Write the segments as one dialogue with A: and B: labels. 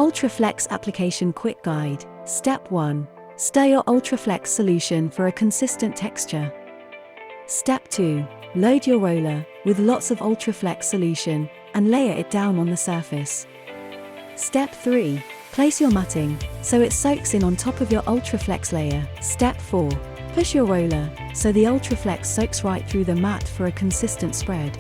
A: UltraFlex Application Quick Guide. Step 1. Stir your UltraFlex solution for a consistent texture. Step 2. Load your roller with lots of UltraFlex solution and layer it down on the surface. Step 3. Place your matting so it soaks in on top of your UltraFlex layer. Step 4. Push your roller so the UltraFlex soaks right through the mat for a consistent spread.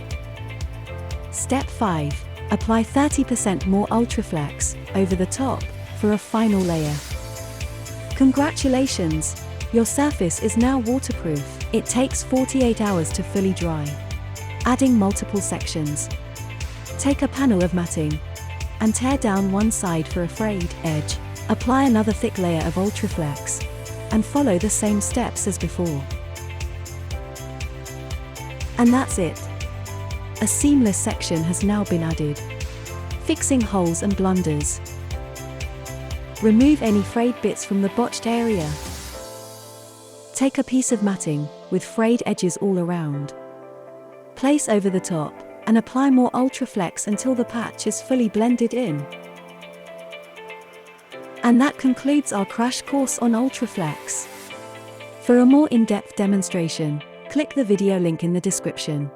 A: Step 5. Apply 30% more UltraFlex over the top for a final layer. Congratulations! Your surface is now waterproof. It takes 48 hours to fully dry. Adding multiple sections. Take a panel of matting and tear down one side for a frayed edge. Apply another thick layer of UltraFlex and follow the same steps as before. And that's it. A seamless section has now been added. Fixing holes and blunders. Remove any frayed bits from the botched area. Take a piece of matting with frayed edges all around. Place over the top and apply more UltraFlex until the patch is fully blended in. And that concludes our crash course on UltraFlex. For a more in-depth demonstration, click the video link in the description.